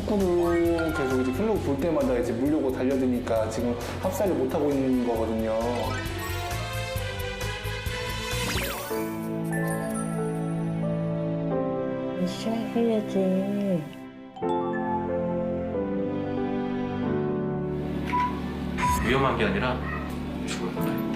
축구를 계속 이제 클럽 볼 때마다 이제 물려고 달려드니까 지금 합사를 못 하고 있는 거거든요. 시작해야지. 위험한 게 아니라 죽을 거다.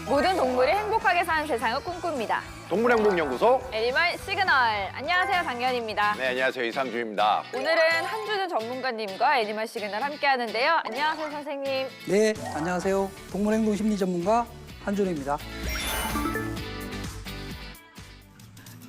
모든 동물이 행복하게 사는 세상을 꿈꿉니다. 동물행복연구소. 애니멀 시그널. 안녕하세요, 장현입니다. 네, 안녕하세요. 이상주입니다. 오늘은 한주준 전문가님과 애니멀 시그널 함께 하는데요. 안녕하세요, 선생님. 네, 안녕하세요. 동물행동 심리 전문가 한준호입니다.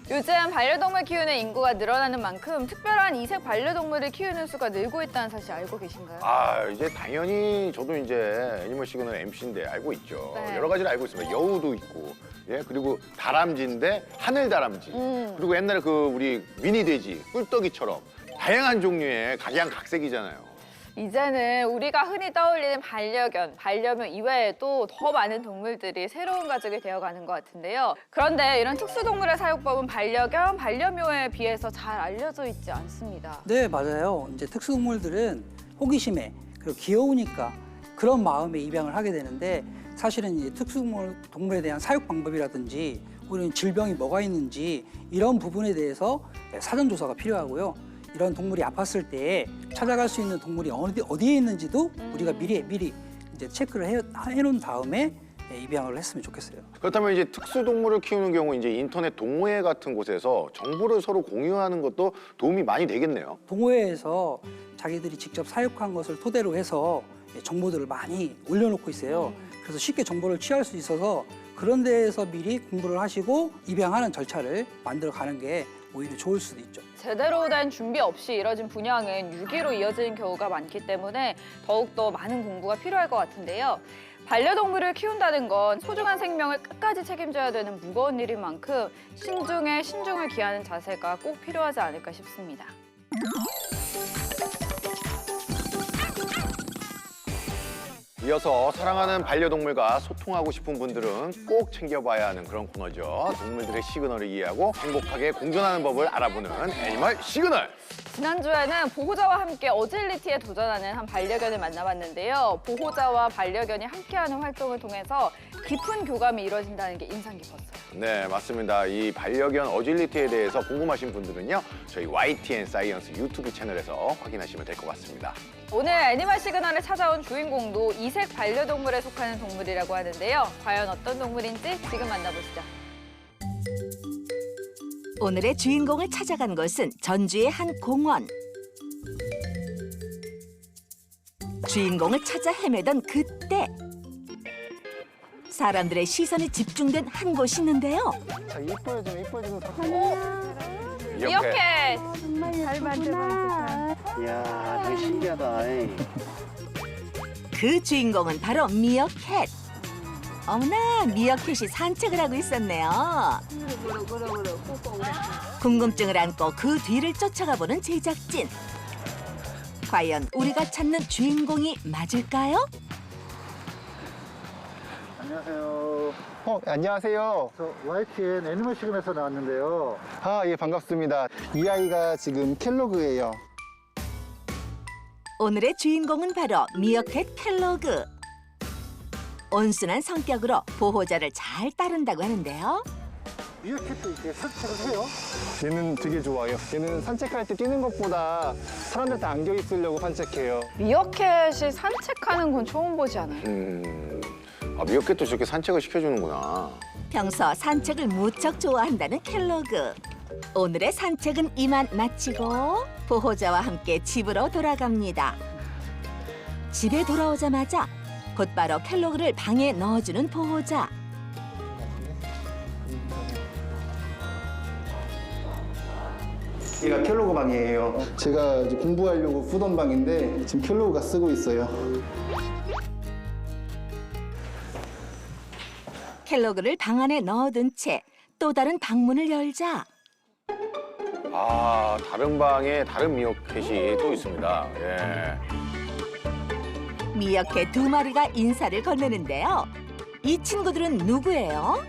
요즘 반려동물 키우는 인구가 늘어나는 만큼 특별한 이색 반려동물을 키우는 수가 늘고 있다는 사실 알고 계신가요? 아, 이제 당연히 저도 이제 애니멀 시그널 MC인데 알고 있죠. 네. 여러 가지를 알고 있습니다. 여우도 있고, 예, 그리고 다람쥐인데 하늘 다람쥐. 그리고 옛날에 그 우리 미니 돼지, 꿀떡이처럼 다양한 종류의 각양각색이잖아요. 이제는 우리가 흔히 떠올리는 반려견, 반려묘 이외에도 더 많은 동물들이 새로운 가족이 되어가는 것 같은데요. 그런데 이런 특수동물의 사육법은 반려견, 반려묘에 비해서 잘 알려져 있지 않습니다. 네, 맞아요. 이제 특수동물들은 호기심에 그리고 귀여우니까 그런 마음에 입양을 하게 되는데 사실은 이 특수동물에 대한 사육 방법이라든지 우리는 질병이 뭐가 있는지 이런 부분에 대해서 사전 조사가 필요하고요. 이런 동물이 아팠을 때 찾아갈 수 있는 동물이 어디에 있는지도 우리가 미리 이제 체크를 해놓은 다음에 입양을 했으면 좋겠어요. 그렇다면 이제 특수동물을 키우는 경우 이제 인터넷 동호회 같은 곳에서 정보를 서로 공유하는 것도 도움이 많이 되겠네요. 동호회에서 자기들이 직접 사육한 것을 토대로 해서 정보들을 많이 올려놓고 있어요. 그래서 쉽게 정보를 취할 수 있어서 그런 데에서 미리 공부를 하시고 입양하는 절차를 만들어가는 게 오히려 좋을 수도 있죠. 제대로 된 준비 없이 이뤄진 분양은 유기로 이어지는 경우가 많기 때문에 더욱더 많은 공부가 필요할 것 같은데요. 반려동물을 키운다는 건 소중한 생명을 끝까지 책임져야 되는 무거운 일인 만큼 신중에 신중을 기하는 자세가 꼭 필요하지 않을까 싶습니다. 이어서 사랑하는 반려동물과 소통하고 싶은 분들은 꼭 챙겨봐야 하는 그런 코너죠. 동물들의 시그널을 이해하고 행복하게 공존하는 법을 알아보는 애니멀 시그널. 지난주에는 보호자와 함께 어질리티에 도전하는 한 반려견을 만나봤는데요. 보호자와 반려견이 함께하는 활동을 통해서 깊은 교감이 이루어진다는 게 인상 깊었어요. 네, 맞습니다. 이 반려견 어질리티에 대해서 궁금하신 분들은요. 저희 YTN 사이언스 유튜브 채널에서 확인하시면 될 것 같습니다. 오늘 애니멀 시그널에 찾아온 주인공도 이색 반려동물에 속하는 동물이라고 하는데요. 과연 어떤 동물인지 지금 만나보시죠. 오늘의 주인공을 찾아간 곳은 전주의 한 공원. 주인공을 찾아 헤매던 그때 사람들의 시선이 집중된 한 곳이 있는데요. 자, 이뻐해주는 이렇게 정말 예쁘구나. 이야, 되게 신기하다. 에이. 그 주인공은 바로 미어캣. 어머나, 미어캣이 산책을 하고 있었네요. 궁금증을 안고 그 뒤를 쫓아가보는 제작진. 과연 우리가 찾는 주인공이 맞을까요? 안녕하세요. 안녕하세요. 저 YTN 애니멀 시그널에서 나왔는데요. 예, 반갑습니다. 이 아이가 지금 켈로그예요. 오늘의 주인공은 바로 미어캣 켈로그. 온순한 성격으로 보호자를 잘 따른다고 하는데요. 미어캣도 이렇게 산책을 해요? 얘는 되게 좋아요. 얘는 산책할 때 뛰는 것보다 사람들한테 안겨 있으려고 산책해요. 미어캣이 산책하는 건 처음 보지 않아요? 미어캣도 저렇게 산책을 시켜주는구나. 평소 산책을 무척 좋아한다는 켈로그. 오늘의 산책은 이만 마치고 보호자와 함께 집으로 돌아갑니다. 집에 돌아오자마자 곧바로 켈로그를 방에 넣어주는 보호자. 얘가 켈로그 방이에요. 제가 이제 공부하려고 쓰던 방인데 지금 켈로그가 쓰고 있어요. 켈로그를 방 안에 넣어둔 채 또 다른 방문을 열자 아, 다른 방에 다른 미어캣이 또 있습니다. 예. 미어캣 두 마리가 인사를 건네는데요. 이 친구들은 누구예요?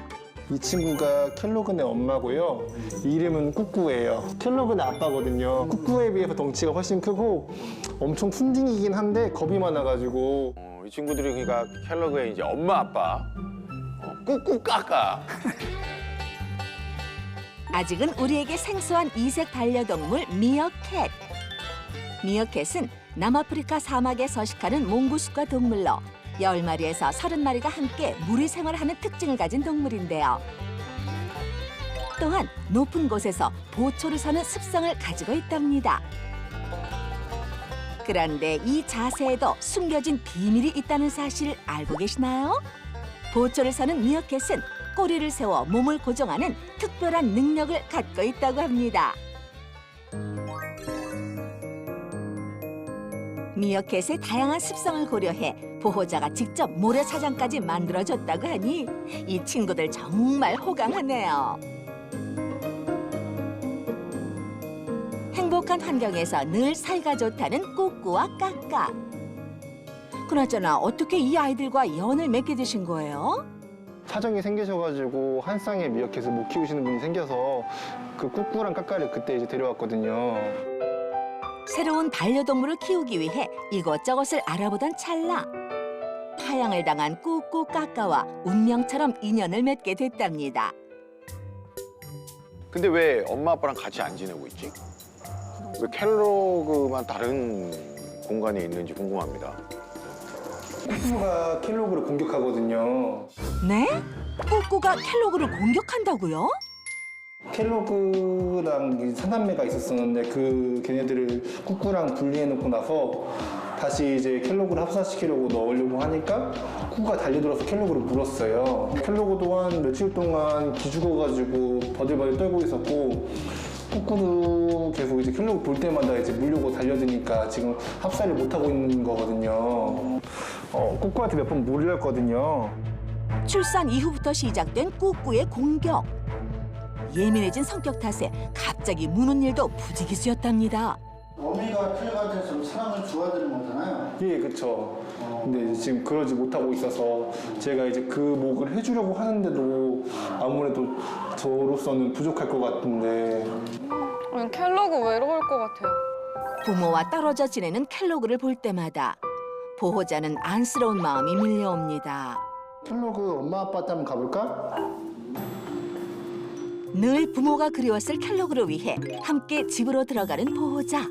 이 친구가 켈로그네 엄마고요. 이름은 꾸꾸예요. 켈로그네 아빠거든요. 꾸꾸에 비해서 덩치가 훨씬 크고 엄청 푼딩이긴 한데 겁이 많아가지고 이 친구들이 그러니까 켈러그의 이제 엄마 아빠 꾸꾸 까까. 아직은 우리에게 생소한 이색 반려동물 미어캣. 미어캣은 남아프리카 사막에 서식하는 몽구수과 동물로 10마리에서 30마리가 함께 무리 생활하는 특징을 가진 동물인데요. 또한 높은 곳에서 보초를 서는 습성을 가지고 있답니다. 그런데 이 자세에도 숨겨진 비밀이 있다는 사실 알고 계시나요? 보초를 서는 미어캣은 꼬리를 세워 몸을 고정하는 특별한 능력을 갖고 있다고 합니다. 미어캣의 다양한 습성을 고려해 보호자가 직접 모래사장까지 만들어줬다고 하니 이 친구들 정말 호강하네요. 행복한 환경에서 늘 사이가 좋다는 꾸꾸와 까까. 그나저나 어떻게 이 아이들과 연을 맺게 되신 거예요? 사정이 생기셔가지고 한 쌍의 미어캣을 못 키우시는 분이 생겨서 그 꾸꾸랑 까까를 그때 이제 데려왔거든요. 새로운 반려동물을 키우기 위해 이것저것을 알아보던 찰나 파양을 당한 꾸꾸 까까와 운명처럼 인연을 맺게 됐답니다. 근데 왜 엄마 아빠랑 같이 안 지내고 있지? 왜 켈로그만 다른 공간에 있는지 궁금합니다. 꾸꾸가 켈로그를 공격하거든요. 네? 꾸꾸가 켈로그를 공격한다고요? 켈로그랑 이 사남매가 있었었는데 그 걔네들을 꾸꾸랑 분리해놓고 나서 다시 이제 켈로그를 합사시키려고 넣으려고 하니까 꾸꾸가 달려들어서 켈로그를 물었어요. 켈로그 또한 며칠 동안 기죽어가지고 버들버들 떨고 있었고 꾸꾸도 계속 이제 켈로그 볼 때마다 이제 물려고 달려드니까 지금 합사를 못하고 있는 거거든요. 꾸꾸한테 몇 번 물렸거든요. 출산 이후부터 시작된 꾸꾸의 공격. 예민해진 성격 탓에 갑자기 무는 일도 부지기수였답니다. 어미가 켈로그한테 사랑을 주어드는 거잖아요. 예, 그렇죠. 근데 이제 지금 그러지 못하고 있어서 제가 이제 그 목을 해주려고 하는데도 아무래도 저로서는 부족할 것 같은데. 켈로그 외로울 것 같아요. 부모와 떨어져 지내는 켈로그를 볼 때마다 보호자는 안쓰러운 마음이 밀려옵니다. 켈로그 엄마 아빠한테 한번 가볼까? 늘 부모가 그리웠을 켈로그를 위해 함께 집으로 들어가는 보호자.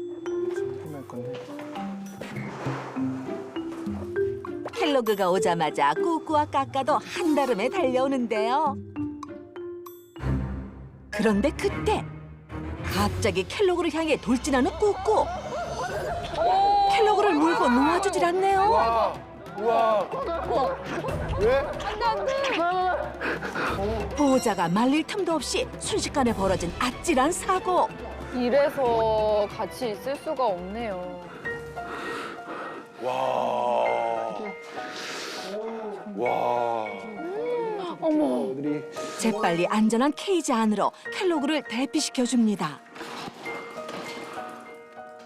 켈로그가 오자마자 꾸꾸와 까까도 한달음에 달려오는데요. 그런데 그때 갑자기 켈로그를 향해 돌진하는 꾸꾸. 켈로그를 물고 놓아주질 않네요. 우와. 왜? 보호자가 말릴 틈도 없이 순식간에 벌어진 아찔한 사고. 이래서 같이 있을 수가 없네요. 와. 와. 어머. 재빨리 안전한 케이지 안으로 켈로그를 대피시켜줍니다.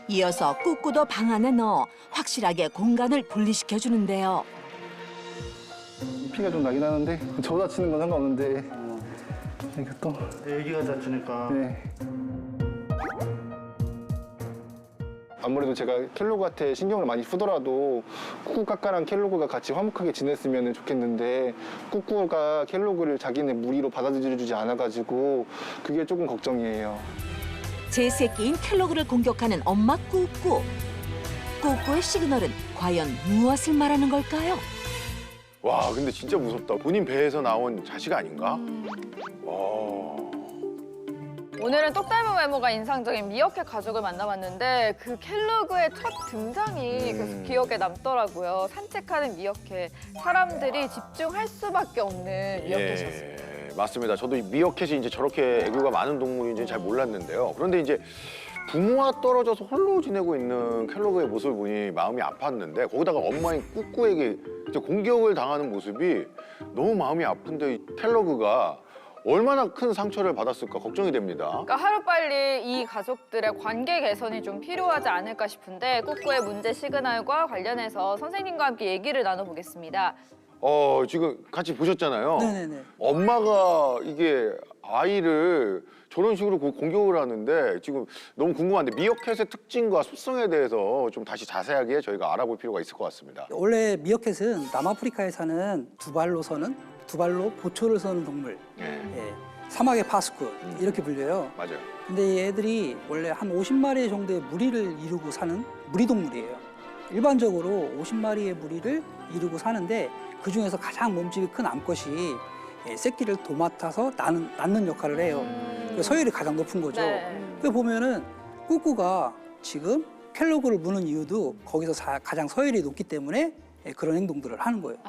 이어서 꾸꾸도 방 안에 넣어 확실하게 공간을 분리시켜주는데요. 피가 좀 나긴 하는데 저 다치는 건 상관없는데 이게 또 애기가 다치니까. 네. 아무래도 제가 켈로그한테 신경을 많이 쓰더라도 꾸꾸 까까랑 켈로그가 같이 화목하게 지냈으면 좋겠는데 꾸꾸가 켈로그를 자기네 무리로 받아들여주지 않아가지고 그게 조금 걱정이에요. 제 새끼인 켈로그를 공격하는 엄마 꾸꾸. 꾸꾸의 시그널은 과연 무엇을 말하는 걸까요? 와, 근데 진짜 무섭다. 본인 배에서 나온 자식 아닌가? 와. 오늘은 똑 닮은 외모가 인상적인 미어캣 가족을 만나봤는데 그 켈로그의 첫 등장이 계속 기억에 남더라고요. 산책하는 미어캣. 사람들이 집중할 수밖에 없는 미어캣이었습니다. 예, 맞습니다. 저도 이 미어캣이 이제 저렇게 애교가 많은 동물인지 잘 몰랐는데요. 그런데 이제 부모와 떨어져서 홀로 지내고 있는 켈로그의 모습을 보니 마음이 아팠는데 거기다가 엄마인 꾸꾸에게 이제 공격을 당하는 모습이 너무 마음이 아픈데 켈로그가 얼마나 큰 상처를 받았을까 걱정이 됩니다. 그러니까 하루빨리 이 가족들의 관계 개선이 좀 필요하지 않을까 싶은데 꾸꾸의 문제 시그널과 관련해서 선생님과 함께 얘기를 나눠보겠습니다. 지금 같이 보셨잖아요. 네네네. 엄마가 이게 아이를 저런 식으로 공격을 하는데 지금 너무 궁금한데 미어캣의 특징과 습성에 대해서 좀 다시 자세하게 저희가 알아볼 필요가 있을 것 같습니다. 원래 미어캣은 남아프리카에 사는 두 발로 보초를 서는 동물. 네, 예, 사막의 파스쿠 이렇게 불려요. 맞아요. 근데 얘들이 원래 한 50마리 정도의 무리를 이루고 사는 무리동물이에요. 일반적으로 50마리의 무리를 이루고 사는데 그 중에서 가장 몸집이 큰 암컷이 새끼를 도맡아서 낳는 역할을 해요. 그 서열이 가장 높은 거죠. 네. 그 보면은 꾸꾸가 지금 켈로그를 무는 이유도 거기서 가장 서열이 높기 때문에 그런 행동들을 하는 거예요.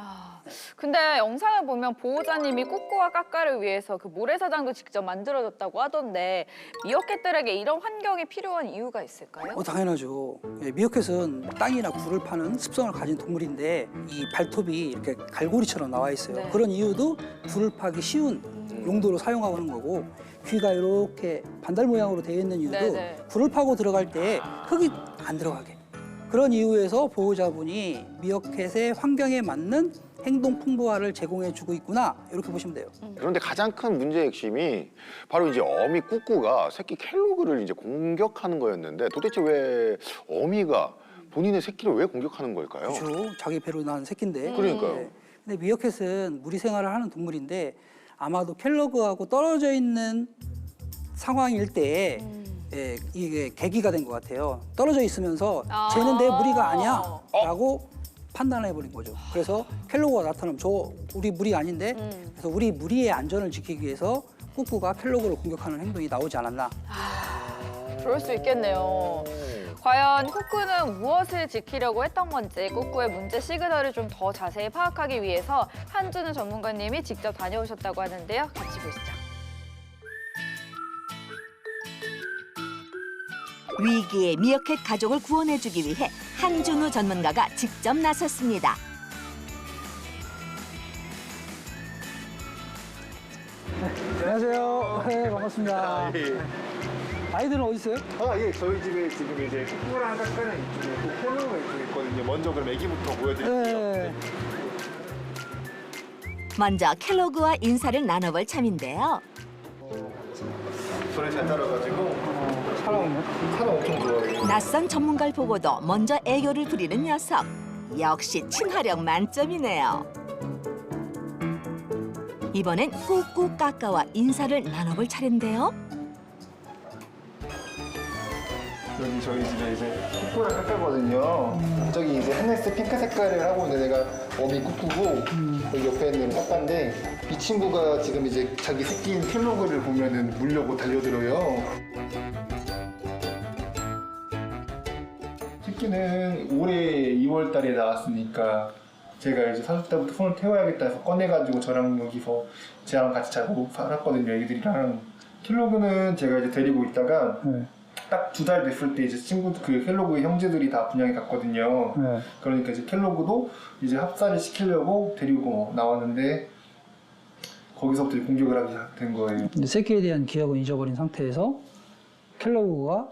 근데 영상을 보면 보호자님이 꾸꾸와 까까를 위해서 그 모래사장도 직접 만들어줬다고 하던데 미어캣들에게 이런 환경이 필요한 이유가 있을까요? 당연하죠. 미어캣은 땅이나 굴을 파는 습성을 가진 동물인데 이 발톱이 이렇게 갈고리처럼 나와 있어요. 네. 그런 이유도 굴을 파기 쉬운 용도로 사용하고 있는 거고 귀가 이렇게 반달 모양으로 되어 있는 이유도 네네. 굴을 파고 들어갈 때 흙이 안 들어가게. 그런 이유에서 보호자분이 미어캣의 환경에 맞는 행동 풍부화를 제공해주고 있구나 이렇게 보시면 돼요. 그런데 가장 큰 문제의 핵심이 바로 이제 어미 꾸꾸가 새끼 켈로그를 이제 공격하는 거였는데 도대체 왜 어미가 본인의 새끼를 왜 공격하는 걸까요? 그렇죠. 자기 배로 낳은 새끼인데. 그러니까요. 근데 미어캣은 무리 생활을 하는 동물인데 아마도 켈러그하고 떨어져 있는 상황일 때에 이게 계기가 된 것 같아요. 떨어져 있으면서 쟤는 내 무리가 아니야 라고 판단을 해버린 거죠. 그래서 켈로그가 나타나면 저 우리 무리 아닌데 그래서 우리 무리의 안전을 지키기 위해서 꾸꾸가 켈로그를 공격하는 행동이 나오지 않았나. 그럴 수 있겠네요. 과연 꾸꾸는 무엇을 지키려고 했던 건지 꾸꾸의 문제 시그널을 좀 더 자세히 파악하기 위해서 한준우 전문가님이 직접 다녀오셨다고 하는데요. 같이 보시죠. 위기의 미어캣 가족을 구원해주기 위해 한준우 전문가가 직접 나섰습니다. 안녕하세요. 네, 반갑습니다. 아이들은 어디 있어요? 예, 저희 집에 지금 이제 꾸꾸랑 까까는 이쪽에 또 켈로그가 이쪽에 있거든요. 먼저 그럼 애기부터 보여드릴게요. 네. 먼저 켈로그와 인사를 나눠볼 참인데요. 저를 잘 따라가지고 사람 엄청 좋아해요. 낯선 전문가를 보고도 먼저 애교를 부리는 녀석. 역시 친화력 만점이네요. 이번엔 꾸꾸 까까와 인사를 나눠볼 차례인데요. 여기 저희 집에 이제 꾸꾸랑 까까거든요. 저기 이제 하늘색 핑크 색깔을 하고 있는 애가 어미 꾸꾸고 여기 옆에 있는 까까인데 이 친구가 지금 이제 자기 새끼인 켈로그를 보면은 물려고 달려들어요. 새끼는 올해 2월 달에 나왔으니까 제가 이제 사줄 때부터 손을 태워야겠다 해서 꺼내가지고 저랑 여기서 쟤랑 같이 자고 살았거든요, 애기들이랑. 켈로그는 제가 이제 데리고 있다가 딱 2달 됐을 때 이제 그 켈로그의 형제들이 다 분양이 갔거든요. 그러니까 이제 켈로그도 이제 합사를 시키려고 데리고 나왔는데 거기서부터 공격을 하게 된 거예요. 새끼에 대한 기억은 잊어버린 상태에서 켈로그가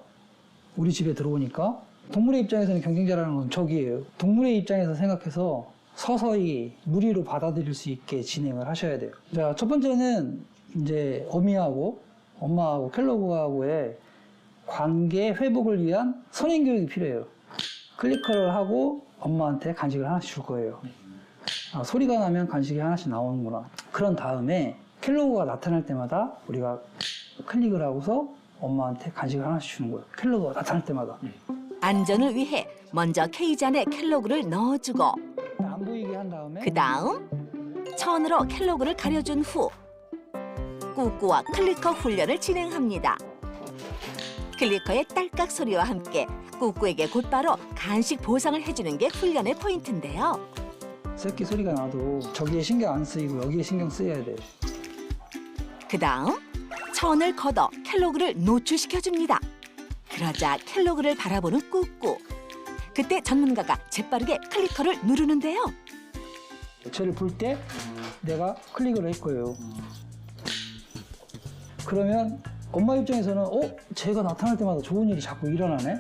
우리 집에 들어오니까 동물의 입장에서는 경쟁자라는 건 적이에요. 동물의 입장에서 생각해서 서서히 무리로 받아들일 수 있게 진행을 하셔야 돼요. 자, 첫 번째는 이제 어미하고 엄마하고 켈로그하고의 관계 회복을 위한 선행 교육이 필요해요. 클리커를 하고 엄마한테 간식을 하나씩 줄 거예요. 소리가 나면 간식이 하나씩 나오는구나. 그런 다음에 켈로그가 나타날 때마다 우리가 클릭을 하고서 엄마한테 간식을 하나씩 주는 거예요. 켈로그가 나타날 때마다. 안전을 위해 먼저 케이지 안에 켈로그를 넣어주고 안 보이게 한 다음에 그 다음 천으로 켈로그를 가려준 후 꾸꾸와 클리커 훈련을 진행합니다. 클리커의 딸깍 소리와 함께 꾸꾸에게 곧바로 간식 보상을 해주는 게 훈련의 포인트인데요. 새끼 소리가 나도 저기에 신경 안 쓰이고 여기에 신경 쓰여야 돼요. 그 다음 천을 걷어 켈로그를 노출시켜줍니다. 그러자 켈로그를 바라보는 꾸꾸. 그때 전문가가 재빠르게 클리커를 누르는데요. 쟤를 볼 때 내가 클릭을 할 거예요. 그러면 엄마 입장에서는 쟤가 나타날 때마다 좋은 일이 자꾸 일어나네?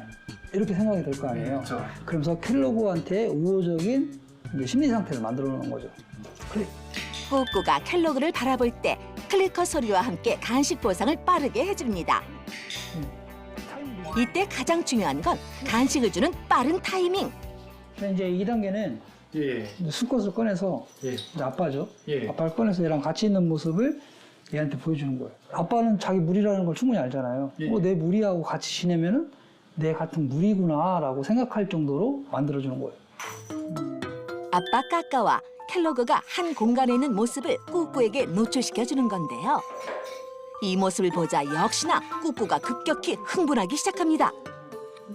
이렇게 생각이 될 거 아니에요. 그렇죠. 그러면서 켈로그한테 우호적인 이제 심리 상태를 만들어 놓는 거죠. 그래. 꾸꾸가 켈로그를 바라볼 때 클리커 소리와 함께 간식 보상을 빠르게 해줍니다. 이때 가장 중요한 건 간식을 주는 빠른 타이밍. 이제 2단계는 수컷을 꺼내서 이제 아빠죠. 아빠를 꺼내서 얘랑 같이 있는 모습을 얘한테 보여주는 거예요. 아빠는 자기 무리라는 걸 충분히 알잖아요. 내 무리하고 같이 지내면은 내 같은 무리구나라고 생각할 정도로 만들어주는 거예요. 아빠 까까와 켈로그가 한 공간에 있는 모습을 꾸꾸에게 노출시켜주는 건데요. 이 모습을 보자 역시나 꾸꾸가 급격히 흥분하기 시작합니다.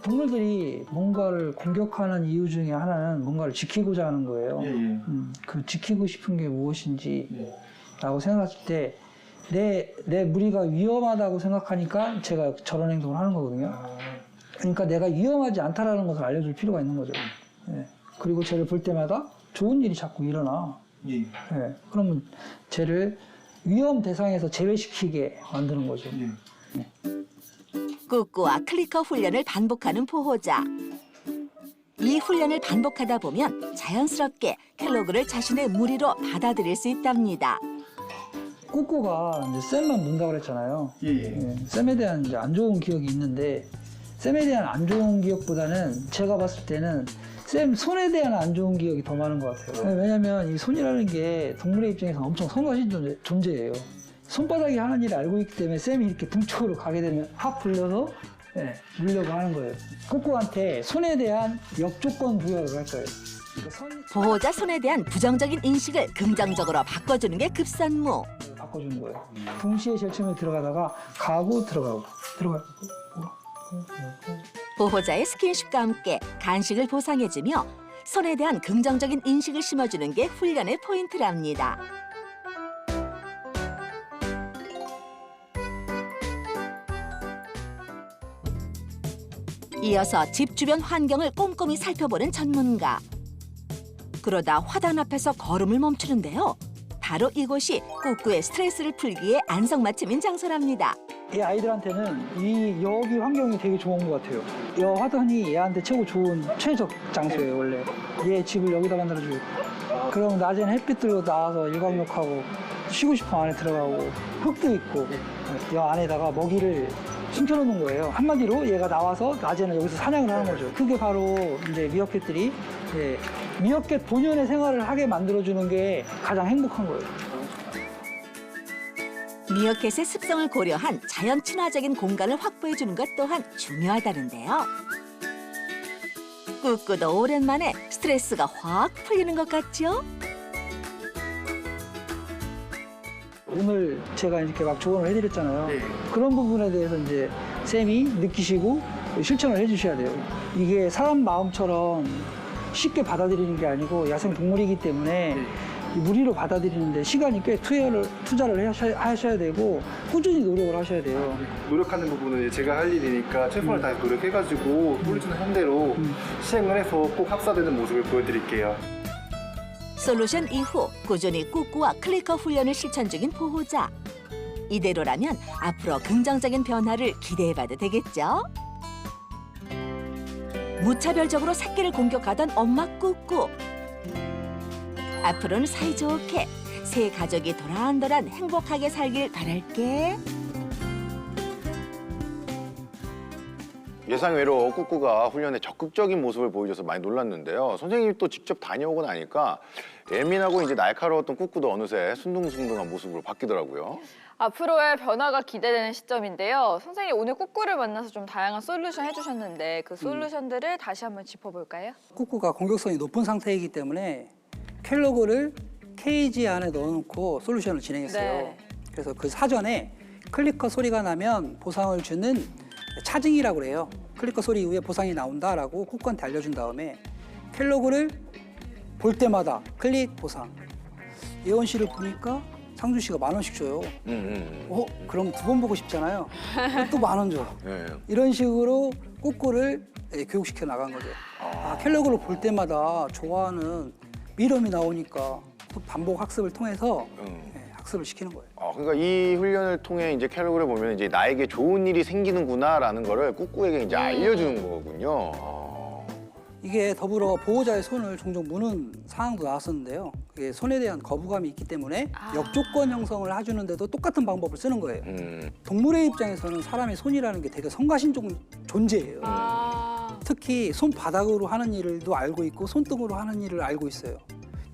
동물들이 뭔가를 공격하는 이유 중에 하나는 뭔가를 지키고자 하는 거예요. 그 지키고 싶은 게 무엇인지 라고 생각했을 때 내 무리가 위험하다고 생각하니까 제가 저런 행동을 하는 거거든요. 그러니까 내가 위험하지 않다라는 것을 알려줄 필요가 있는 거죠. 그리고 쟤를 볼 때마다 좋은 일이 자꾸 일어나. 그러면 쟤를 위험 대상에서 제외시키게 만드는 거죠. 꾸꾸와 클리커 훈련을 반복하는 보호자. 이 훈련을 반복하다 보면 자연스럽게 켈로그를 자신의 무리로 받아들일 수 있답니다. 꾸꾸가 이제 쌤만 문다고 그랬잖아요. 쌤에 대한 이제 안 좋은 기억이 있는데 쌤에 대한 안 좋은 기억보다는 제가 봤을 때는 쌤 손에 대한 안 좋은 기억이 더 많은 것 같아요. 왜냐면 이 손이라는 게 동물의 입장에서 엄청 선거신 존재예요. 손바닥이 하는 일을 알고 있기 때문에 쌤이 이렇게 등 쪽으로 가게 되면 확 불려서 물려고 하는 거예요. 꾸꾸한테 손에 대한 역조건 부여를 할 거예요. 보호자 손에 대한 부정적인 인식을 긍정적으로 바꿔주는 게 급선무. 바꿔주는 거예요. 동시에 제일 처음에 들어가다가 가고 들어가고 들어가고. 보호자의 스킨십과 함께 간식을 보상해주며 손에 대한 긍정적인 인식을 심어주는 게 훈련의 포인트랍니다. 이어서 집 주변 환경을 꼼꼼히 살펴보는 전문가. 그러다 화단 앞에서 걸음을 멈추는데요. 바로 이곳이 꾸꾸의 스트레스를 풀기에 안성맞춤인 장소랍니다. 이 아이들한테는 여기 환경이 되게 좋은 것 같아요. 이 화단이 얘한테 최고 좋은 최적 장소예요, 원래. 얘 집을 여기다 만들어주고. 그럼 낮에는 햇빛 들고 나와서 일광욕하고 쉬고 싶어 안에 들어가고 흙도 있고 이 안에다가 먹이를 숨겨놓는 거예요. 한마디로 얘가 나와서 낮에는 여기서 사냥을 하는 거죠. 그게 바로 이제 미어캣들이 미어캣 본연의 생활을 하게 만들어주는 게 가장 행복한 거예요. 미어캣의 습성을 고려한 자연 친화적인 공간을 확보해주는 것 또한 중요하다는데요. 꾸꾸도 오랜만에 스트레스가 확 풀리는 것 같죠? 오늘 제가 이렇게 막 조언을 해드렸잖아요. 그런 부분에 대해서 이제 쌤이 느끼시고 실천을 해주셔야 돼요. 이게 사람 마음처럼 쉽게 받아들이는 게 아니고 야생 동물이기 때문에 무리로 받아들이는데 시간이 꽤 투자를 하셔야 되고 꾸준히 노력을 하셔야 돼요. 노력하는 부분은 제가 할 일이니까 최선을 다해서 노력해가지고 솔루션 현대로 시행을 해서 꼭 합사되는 모습을 보여드릴게요. 솔루션 이후 꾸준히 꾸꾸와 클리커 훈련을 실천 중인 보호자. 이대로라면 앞으로 긍정적인 변화를 기대해봐도 되겠죠? 무차별적으로 새끼를 공격하던 엄마 꾸꾸. 앞으로는 사이좋게 새 가족이 도란도란 행복하게 살길 바랄게. 예상외로 꾸꾸가 훈련에 적극적인 모습을 보여줘서 많이 놀랐는데요. 선생님이 또 직접 다녀오고 나니까 예민하고 이제 날카로웠던 꾸꾸도 어느새 순둥순둥한 모습으로 바뀌더라고요. 앞으로의 변화가 기대되는 시점인데요. 선생님 오늘 꾸꾸를 만나서 좀 다양한 솔루션 해주셨는데 그 솔루션들을 다시 한번 짚어볼까요? 꾸꾸가 공격성이 높은 상태이기 때문에 켈로그를 케이지 안에 넣어놓고 솔루션을 진행했어요. 그래서 그 사전에 클리커 소리가 나면 보상을 주는 차징이라고 그래요. 클리커 소리 이후에 보상이 나온다라고 꾸꾸한테 알려준 다음에 켈로그를 볼 때마다 클릭 보상. 예원 씨를 보니까 상준 씨가 10,000원씩 줘요. 그럼 2번 보고 싶잖아요. 또 10,000원 줘. 이런 식으로 꾸꾸를 교육시켜 나간 거죠. 켈로그를 볼 때마다 좋아하는 미럼이 나오니까 또 반복 학습을 통해서 학습을 시키는 거예요. 그러니까 이 훈련을 통해 이제 켈로그를 보면 이제 나에게 좋은 일이 생기는구나라는 거를 꾸꾸에게 이제 알려주는 거군요. 이게 더불어 보호자의 손을 종종 무는 상황도 나왔었는데요. 그게 손에 대한 거부감이 있기 때문에 역조건 형성을 해주는데도 똑같은 방법을 쓰는 거예요. 동물의 입장에서는 사람의 손이라는 게 되게 성가신종 존재예요. 특히 손바닥으로 하는 일도 알고 있고 손등으로 하는 일을 알고 있어요.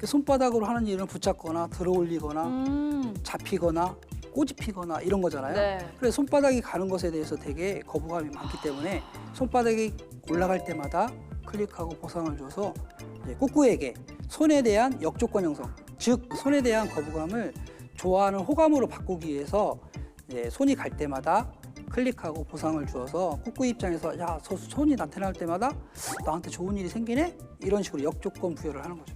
손바닥으로 하는 일은 붙잡거나 들어올리거나 잡히거나 꼬집히거나 이런 거잖아요. 네. 그래서 손바닥이 가는 것에 대해서 되게 거부감이 많기 때문에 손바닥이 올라갈 때마다 클릭하고 보상을 줘서 꾸꾸에게 손에 대한 역조건 형성, 즉 손에 대한 거부감을 좋아하는 호감으로 바꾸기 위해서 손이 갈 때마다 클릭하고 보상을 주어서 꾸꾸 입장에서 야, 손이 나타날 때마다 나한테 좋은 일이 생기네? 이런 식으로 역조건 부여를 하는 거죠.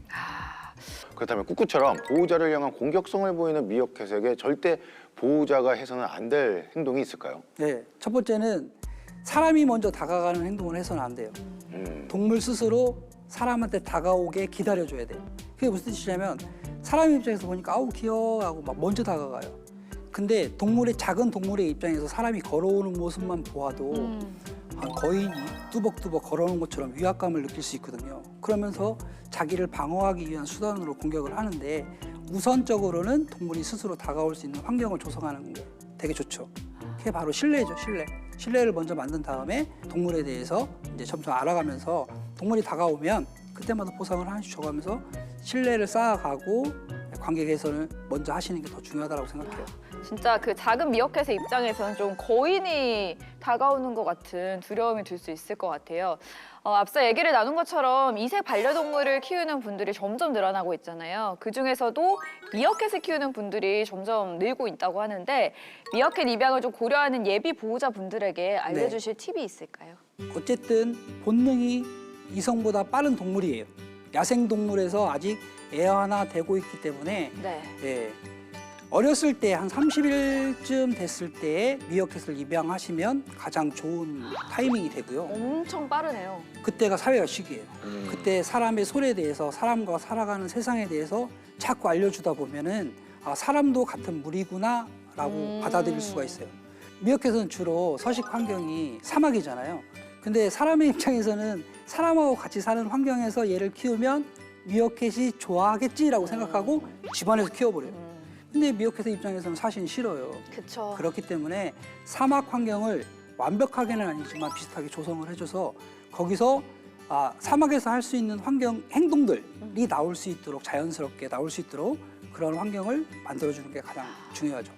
그렇다면 꾸꾸처럼 보호자를 향한 공격성을 보이는 미어캣에게 절대 보호자가 해서는 안 될 행동이 있을까요? 네, 첫 번째는 사람이 먼저 다가가는 행동을 해서는 안 돼요. 동물 스스로 사람한테 다가오게 기다려줘야 돼요. 그게 무슨 뜻이냐면 사람 입장에서 보니까 아우 귀여워 하고 막 먼저 다가가요. 근데 작은 동물의 입장에서 사람이 걸어오는 모습만 보아도 거인이 뚜벅뚜벅 걸어오는 것처럼 위압감을 느낄 수 있거든요. 그러면서 자기를 방어하기 위한 수단으로 공격을 하는데 우선적으로는 동물이 스스로 다가올 수 있는 환경을 조성하는 게 되게 좋죠. 그게 바로 신뢰죠, 신뢰. 신뢰를 먼저 만든 다음에 동물에 대해서 이제 점점 알아가면서 동물이 다가오면 그때마다 보상을 하나씩 줘가면서 신뢰를 쌓아가고 관계 개선을 먼저 하시는 게 더 중요하다고 생각해요. 진짜 그 작은 미어캣의 입장에서는 좀 거인이 다가오는 것 같은 두려움이 들 수 있을 것 같아요. 앞서 얘기를 나눈 것처럼 이색 반려동물을 키우는 분들이 점점 늘어나고 있잖아요. 그중에서도 미어캣을 키우는 분들이 점점 늘고 있다고 하는데 미어캣 입양을 좀 고려하는 예비 보호자분들에게 알려주실 팁이 있을까요? 어쨌든 본능이 이성보다 빠른 동물이에요. 야생동물에서 아직 애완화되고 있기 때문에 어렸을 때 한 30일쯤 됐을 때에 미어캣을 입양하시면 가장 좋은 타이밍이 되고요. 엄청 빠르네요. 그때가 사회화 시기예요. 그때 사람의 손에 대해서 사람과 살아가는 세상에 대해서 자꾸 알려주다 보면은 아, 사람도 같은 물이구나 라고 받아들일 수가 있어요. 미어캣은 주로 서식 환경이 사막이잖아요. 근데 사람의 입장에서는 사람하고 같이 사는 환경에서 얘를 키우면 미어캣이 좋아하겠지라고 생각하고 집안에서 키워버려요. 근데 미어캣의 입장에서는 사실 싫어요. 그쵸. 그렇기 때문에 사막 환경을 완벽하게는 아니지만 비슷하게 조성을 해줘서 거기서 사막에서 할 수 있는 행동들이 나올 수 있도록 자연스럽게 나올 수 있도록 그런 환경을 만들어주는 게 가장 중요하죠.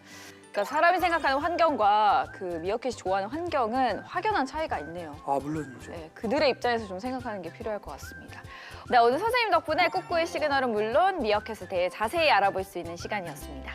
그러니까 사람이 생각하는 환경과 그 미어캣이 좋아하는 환경은 확연한 차이가 있네요. 물론이죠. 네, 그들의 입장에서 좀 생각하는 게 필요할 것 같습니다. 네, 오늘 선생님 덕분에 꾸꾸의 시그널은 물론 미어캣에 대해 자세히 알아볼 수 있는 시간이었습니다.